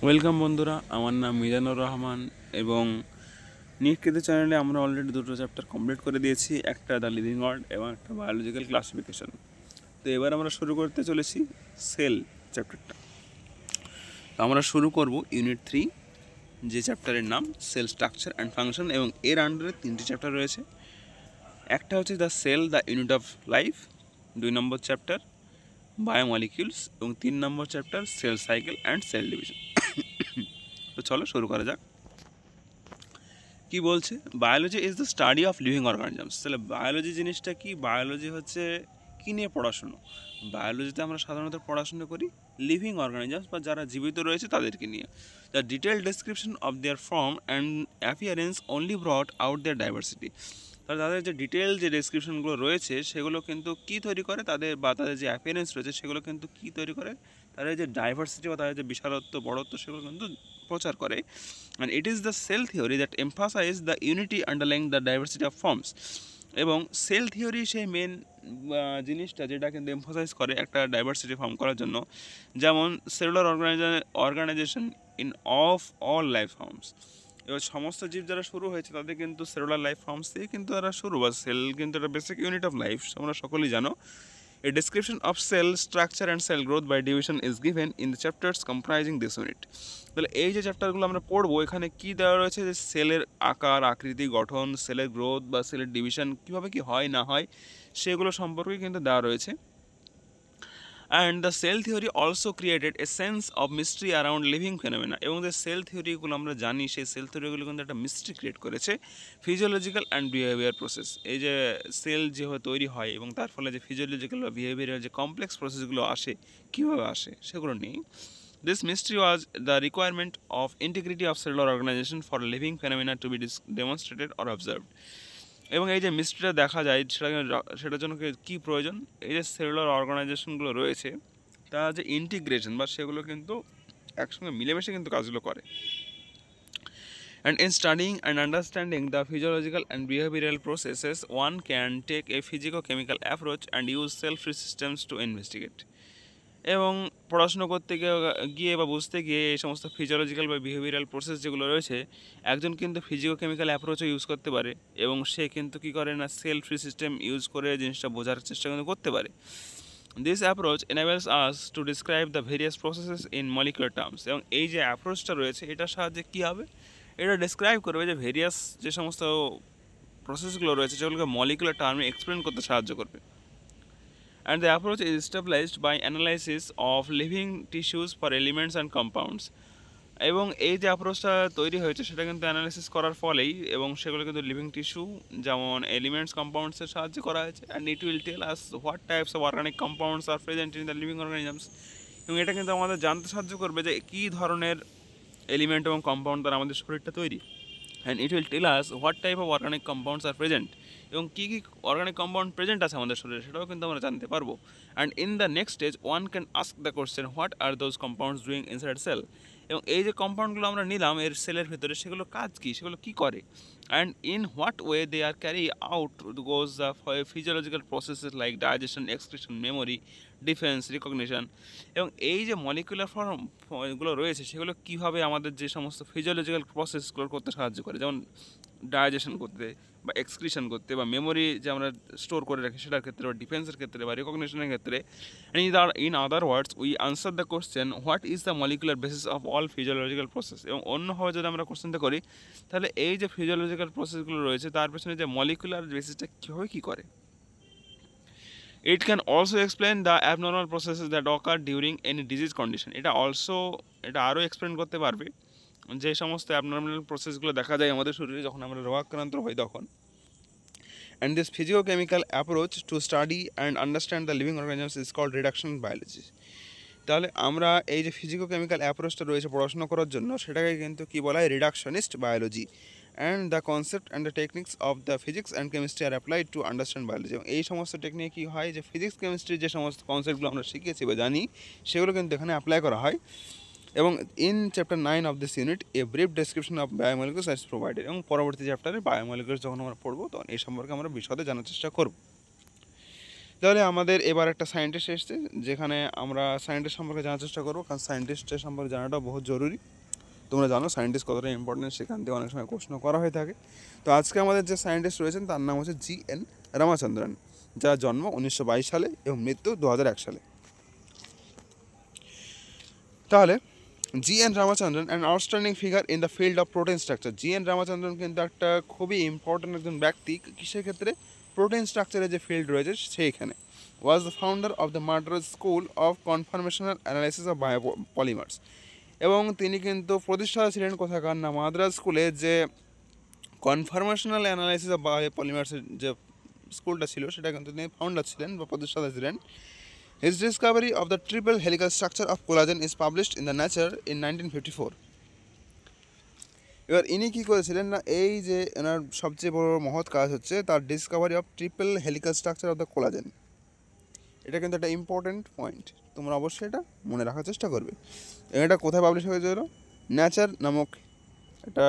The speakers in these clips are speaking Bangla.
ওয়েলকাম বন্ধুরা, আমার নাম মিজানুর রহমান এবং নিটকেতে চ্যানেলে আমরা অলরেডি দুটো চ্যাপ্টার কমপ্লিট করে দিয়েছি, একটা দ্য লিভিং ওয়ার্ল্ড এবং একটা বায়োলজিক্যাল ক্লাসিফিকেশন। তো এবার আমরা শুরু করতে চলেছি সেল চ্যাপ্টারটা। তো আমরা শুরু করব ইউনিট 3, যে চ্যাপ্টারের নাম সেল স্ট্রাকচার অ্যান্ড ফাংশন, এবং এর আন্ডারে 3টি চ্যাপ্টার রয়েছে। একটা হচ্ছে the cell the unit of life, 2 নম্বর চ্যাপ্টার বায়োমলিকিউলস, এবং 3 নম্বর chapter cell cycle and cell division. তো চলো শুরু করা যাক। কি বলছে, biology is the study of living organisms. তাহলে বায়োলজি জিনিসটা কি? বায়োলজি হচ্ছে কী নিয়ে পড়াশুনো? বায়োলজিতে আমরা সাধারণত পড়াশুনো করি লিভিং অর্গানিজমস বা যারা জীবিত রয়েছে তাদেরকে নিয়ে। The detail description of their form and appearance only brought out their diversity. তাহলে তাদের যে ডিটেল যে ডেসক্রিপশনগুলো রয়েছে সেগুলো কিন্তু কী তৈরি করে, তাদের বা তাদের যে অ্যাপিয়ারেন্স রয়েছে সেগুলো কিন্তু কী তৈরি করে, তাদের যে ডাইভার্সিটি বা তাদের যে বিশালত্ব বড়ত্ব সেগুলো কিন্তু প্রচার করে। And it is the cell theory that emphasizes the unity underlying the diversity of forms. এবং সেল থিওরি সেই মেন জিনিসটা যেটা কিন্তু এমফাসাইজ করে একটা ডাইভার্সিটি ফর্ম করার জন্য, যেমন cellular organisation in of all life forms. এবার সমস্ত জীব যারা শুরু হয়েছে তাদের কিন্তু সেলুলার লাইফ ফর্মস দিয়ে কিন্তু তারা শুরু, বা সেল কিন্তু একটা বেসিক ইউনিট অফ লাইফ, তোমরা সকলেই জানো। A description of cell structure and cell growth by division is given in the chapters comprising this unit. তাহলে এই যে চ্যাপ্টারগুলো আমরা পড়বো এখানে কি দেওয়া রয়েছে, যে সেলের আকার, আকৃতি, গঠন, সেলের গ্রোথ বা সেলের ডিভিশন কীভাবে কি হয় না হয় সেগুলো সম্পর্কে কিন্তু দেওয়া রয়েছে। And the cell theory also created a sense of mystery around living phenomena. এবং যে সেল থিওরিগুলো আমরা জানি সেই সেল থিওরিগুলো কিন্তু একটা মিস্ট্রি ক্রিয়েট করেছে ফিজিওলজিক্যাল অ্যান্ড বিহেভিয়ার প্রসেস। এই যে সেল যেভাবে তৈরি হয় এবং তার ফলে যে ফিজিওলজিক্যাল বা বিহেভিয়ার যে কমপ্লেক্স প্রসেসগুলো আসে, কীভাবে আসে সেগুলো নিয়ে। This mystery was the requirement of integrity of cellular organization for living phenomena to be demonstrated or observed. এবং এই যে মিস্ট্রিটা দেখা যায় সেটার জন্য কী প্রয়োজন? এই যে সেলুলার অর্গানাইজেশনগুলো রয়েছে তারা যে ইন্টিগ্রেশন বা সেগুলো কিন্তু একসঙ্গে মিলেমিশে কিন্তু কাজগুলো করে। And in studying and understanding the physiological and behavioral processes, one can take a physico-chemical approach and use cell-free systems to investigate. এবং পড়াশুনো করতে গিয়ে বা বুঝতে গিয়ে এই সমস্ত ফিজিওলজিক্যাল বা বিহেভিয়ারাল প্রসেস যেগুলো রয়েছে, একজন কিন্তু ফিজিও কেমিক্যাল অ্যাপ্রোচও ইউজ করতে পারে এবং সে কিন্তু কী করে না, সেল ফ্রি সিস্টেম ইউজ করে জিনিসটা বোঝার চেষ্টা কিন্তু করতে পারে। This approach enables us to describe the various processes in molecular terms. এবং এই যে অ্যাপ্রোচটা রয়েছে এটার সাহায্যে কী হবে, এটা ডিসক্রাইব করবে যে ভেরিয়াস যে সমস্ত প্রসেসগুলো রয়েছে সেগুলোকে মলিকুলার টার্মে এক্সপ্লেন করতে সাহায্য করবে। And the approach is established by analysis of living tissues for elements and compounds. এবং এই যে অ্যাপ্রোচটা তৈরি হয়েছে সেটা কিন্তু অ্যানালাইসিস করার ফলেই, এবং সেগুলো কিন্তু লিভিং টিস্যু যেমন এলিমেন্টস কম্পাউন্ডসের সাহায্যে করা হয়েছে। And it will tell us what types of organic compounds are present in the living organisms. এবং এটা কিন্তু আমাদের জানতে সাহায্য করবে যে কী ধরনের এলিমেন্ট এবং কম্পাউন্ড দ্বারা আমাদের শরীরটা তৈরি। And it will tell us what type of organic compounds are present, এবং কী কী অর্গানিক কম্পাউন্ড প্রেজেন্ট আছে আমাদের শরীরে সেটাও কিন্তু আমরা জানতে পারবো। And in the next stage one can ask the question what are those compounds doing inside cell. এবং এই যে কম্পাউন্ডগুলো আমরা নিলাম এর সেলের ভেতরে, সেগুলো কাজ কী, সেগুলো কী করে, and in what way they are carry out goes the physiological processes like digestion, excretion, memory, defence, recognition. এবং এই যে মলিকুলার ফর্মগুলো রয়েছে সেগুলো কীভাবে আমাদের যে সমস্ত ফিজিওলজিক্যাল প্রসেসগুলো করতে সাহায্য করে, যেমন ডাইজেশন করতে বা এক্সক্রিশন করতে বা মেমোরি যে আমরা স্টোর করে রাখি সেটার ক্ষেত্রে, বা ডিফেন্সের ক্ষেত্রে বা রিকগনিশনের ক্ষেত্রে। In other words we answer the question what is the molecular basis of all physiological process. এবং অন্যভাবে যদি আমরা কোশ্চেনটা করি তাহলে এই যে ফিজিওলজিক্যাল প্রসেসগুলো রয়েছে তার পেছনে যে মলিকুলার বেসিসটা কীভাবে কী করে। It can also explain the abnormal processes that ochre during any disease condition. এটা আরও এক্সপ্লেন করতে পারবে যে সমস্ত অ্যাবনর্মাল প্রসেসগুলো দেখা যায় আমাদের শরীরে যখন আমরা রোগাক্রান্ত হই তখন। And this physiochemical approach to study and understand the living organisms is called reduction biology. তাহলে আমরা এই যে ফিজিকোকেমিক্যাল অ্যাপ্রোচটা রয়েছে পড়াশোনা করার জন্য সেটাকে কিন্তু কী বলা হয়, reductionist biology. And the concept and the techniques of the physics and chemistry are applied to understand biology. এবং এই সমস্ত টেকনিক কী হয়, যে ফিজিক্স কেমিস্ট্রির যে সমস্ত কনসেপ্টগুলো আমরা শিখেছি বা জানি সেগুলো কিন্তু এখানে অ্যাপ্লাই করা হয়। এবং in chapter 9 of this unit a brief description of biomolecules is provided. এবং পরবর্তী চ্যাপ্টারে বায়োমলিকুলস যখন আমরা পড়বো তখন এই সম্পর্কে আমরা বিশদে জানার চেষ্টা করব। তাহলে আমাদের এবার একটা সায়েন্টিস্ট এসছে, যেখানে আমরা সায়েন্টিস্ট সম্পর্কে জানার চেষ্টা করবো, কারণ সায়েন্টিস্টের সম্পর্কে জানাটা বহুত জরুরি। তোমরা জানো সায়েন্টিস্ট কতটা ইম্পর্টেন্ট, সেখান থেকে অনেক সময় প্রশ্ন করা হয়ে থাকে। তো আজকে আমাদের যে সায়েন্টিস্ট রয়েছেন তার নাম হচ্ছে GN রামাচন্দ্রন, যার জন্ম 1922 সালে এবং মৃত্যু 2001 সালে। তাহলে GN Ramachandran an outstanding figure in the field of protein structure. GN Ramachandran কিন্তু একটা খুবই ইম্পর্টেন্ট একজন ব্যক্তি, কিসের ক্ষেত্রে? প্রোটিন স্ট্রাকচারের যে ফিল্ড রয়েছে সেইখানে। Was the founder of the Madras school of conformational analysis of biopolymers. এবং তিনি কিন্তু প্রতিষ্ঠাতা ছিলেন কোথাকার না, মাদ্রাজ স্কুলে যে কনফরমেশনাল অ্যানালাইসিস অফ বায়োপলিমার্সের যে স্কুলটা ছিল সেটা কিন্তু তিনি ফাউন্ডার ছিলেন বা প্রতিষ্ঠাতা ছিলেন। His discovery of the triple helical structure of collagen is published in the Nature in 1954. এবার ইনি কী করেছিলেন না, এই যে এনার সবচেয়ে বড় মহৎ কাজ হচ্ছে তার Discovery of triple helical structure of the collagen. এটা কিন্তু একটা ইম্পর্টেন্ট পয়েন্ট, তোমরা অবশ্যই এটা মনে রাখার চেষ্টা করবে। এটা কোথায় পাবলিশ হয়েছিল? নেচার নামক একটা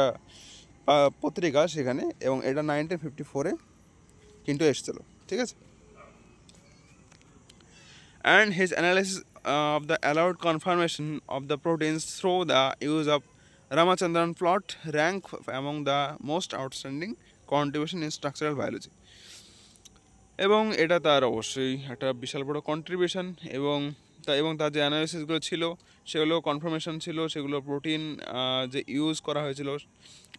পত্রিকা সেখানে, এবং এটা 1954 কিন্তু এসেছিল, ঠিক আছে। And his analysis of the allowed conformation of the proteins through the use of Ramachandran plot rank among the most outstanding contribution in structural biology. এবং এটা তার অবশ্যই একটা বিশাল বড় কন্ট্রিবিউশন, এবং তার যে অ্যানালিসিসগুলো ছিল সেগুলো কনফার্মেশন ছিল, সেগুলো প্রোটিন যে ইউজ করা হয়েছিল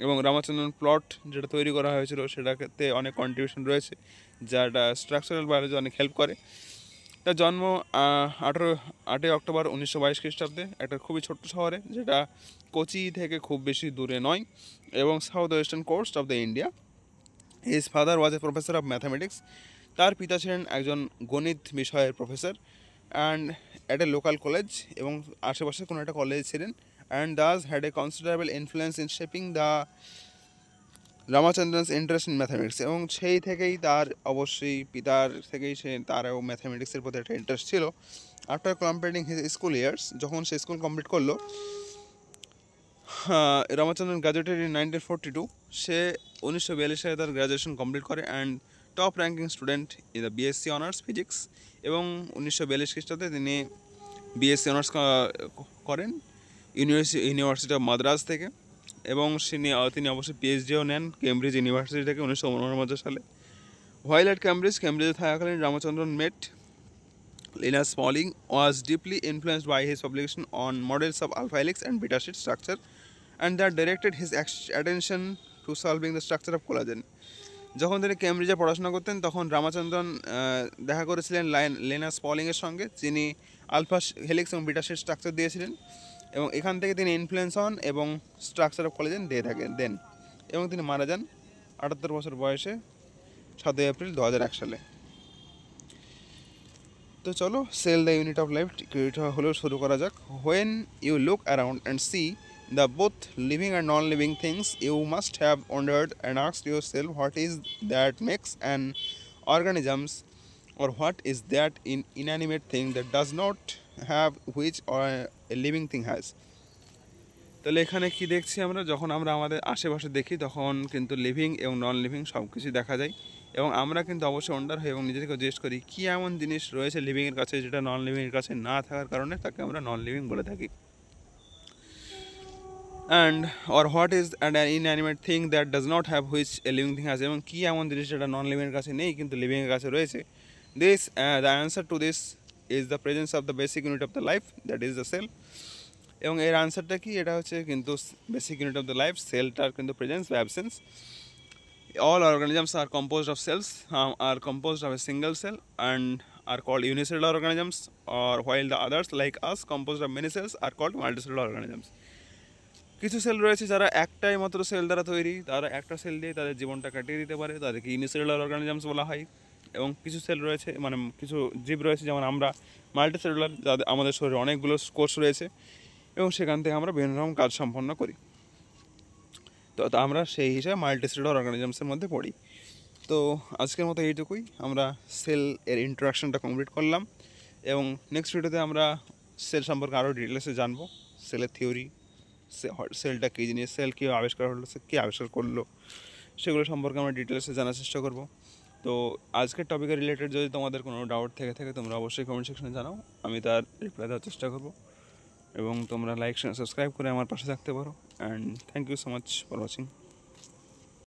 এবং রামাচন্দ্রন প্লট যেটা তৈরি করা হয়েছিল সেটাতে অনেক কন্ট্রিবিউশন রয়েছে, যেটা স্ট্রাকচারাল বায়োলজি অনেক হেল্প করে। তার জন্ম 8 অক্টোবর 1922 খ্রিস্টাব্দে একটা খুবই ছোট্ট শহরে, যেটা কোচি থেকে খুব বেশি দূরে নয় এবং south western coast of the India. His father was a professor of mathematics. তার পিতা ছিলেন একজন গণিত বিষয়ের professor and at a local college, এবং আশেপাশে কোনো একটা কলেজ ছিলেন, and thus had a considerable influence in shaping the Ramachandran's interest in mathematics. এবং সেই থেকেই তার অবশ্যই পিতার থেকেই তারও ম্যাথামেটিক্সের প্রতি একটা ইন্টারেস্ট ছিল। After completing his school years, যখন সে স্কুল কমপ্লিট করলো, রামাচন্দ্রন গ্র্যাজুয়েটেড ইন 1942। সে 1942 সালে তার গ্র্যাজুয়েশন কমপ্লিট করে and top ranking student in the BSc honours physics. এবং 1942 খ্রিস্টাব্দে তিনি BSc অনার্স করেন ইউনিভার্সিটি অফ মাদ্রাজ থেকে, এবং তিনি অবশ্যই PhDও নেন কেমব্রিজ ইউনিভার্সিটি থেকে 1949 সালে। হোয়াইল অ্যাট কেমব্রিজে থাকাকালীন রামাচন্দ্রন মেট Linus Pauling, was deeply influenced by his publication on models of alpha helix and beta sheet structure, and that directed his attention to solving the structure of collagen. যখন তিনি কেমব্রিজে পড়াশোনা করতেন তখন রামাচন্দ্রন দেখা করেছিলেন লিনাস পলিংয়ের সঙ্গে, যিনি আলফা হেলিক্স এবং বিটা শিট স্ট্রাকচার দিয়েছিলেন, এবং এখান থেকে তিনি ইনফ্লুয়েন্স হন এবং স্ট্রাকচার অফ কোলাজেন দেন, এবং তিনি মারা যান 78 বছর বয়সে 7 এপ্রিল 2001 সালে। তো চলো cell the unit of life এটা হলেও শুরু করা যাক। When you look around and see the both living and non living things, you must have wondered and asked yourself what is that makes an organisms, or what is that inanimate thing that does not have which a living thing has. তাহলে এখানে কি দেখছি আমরা, যখন আমরা আমাদের আশেপাশে দেখি তখন কিন্তু লিভিং এবং নন লিভিং সব কিছুই দেখা যায়, এবং আমরা কিন্তু অবশ্যই ওয়ান্ডার হই এবং নিজেদেরকে জিজ্ঞেস করি কী এমন জিনিস রয়েছে লিভিংয়ের কাছে যেটা নন লিভিংয়ের কাছে না থাকার কারণে তাকে আমরা নন লিভিং বলে থাকি। And or what is an inanimate thing that does not have which a living thing has, এবং কী এমন জিনিস যেটা নন লিভিংয়ের কাছে নেই কিন্তু লিভিংয়ের কাছে রয়েছে। This the answer to this is the presence of the basic unit of the life, that is the cell. এবং এর আনসারটা কি, এটা হচ্ছে কিন্তু basic unit of the life, সেলটার কিন্তু প্রেজেন্স বা absence. All organisms are composed of cells, are composed of a single cell and are called unicellular organisms, or while the others like us composed of many cells are called multicellular organisms. কিছু সেল রয়েছে যারা একটাই মাত্র সেল দ্বারা তৈরি, তারা একটা সেল দিয়ে তাদের জীবনটা কাটিয়ে দিতে পারে, তাদেরকে ইউনিসেলুলার অর্গানিজমস বলা হয়। এবং কিছু সেল রয়েছে মানে কিছু জীব রয়েছে যেমন আমরা মাল্টিসেলুলার, যাদের আমাদের শরীরে অনেকগুলো কোষ রয়েছে এবং সেখান থেকে আমরা বিভিন্ন রকম কাজ সম্পন্ন করি। তো আমরা সেই হিসাবে মাল্টিসেলুলার অর্গানিজমসের মধ্যে পড়ি। তো আজকের মতো এইটুকুই, আমরা সেল এর ইন্ট্রোডাকশনটা কমপ্লিট করলাম, এবং নেক্সট ভিডিওতে আমরা সেল সম্পর্কে আরও ডিটেলসে জানবো, সেলের থিওরি, সেলটা কী জিনিস, সেল কী আবিষ্কার হলো, সে কী আবিষ্কার করলো, সেগুলো সম্পর্কে আমরা ডিটেলসে জানার চেষ্টা করব। তো আজকের টপিকের রিলেটেড যদি তোমাদের কোনো ডাউট থেকে থাকে তোমরা অবশ্যই কমেন্ট সেকশনে জানাও, আমি তার রিপ্লাই দেওয়ার চেষ্টা করব। এবং তোমরা লাইক সাবস্ক্রাইব করে আমার পাশে থাকতে পারো। And thank you so much for watching.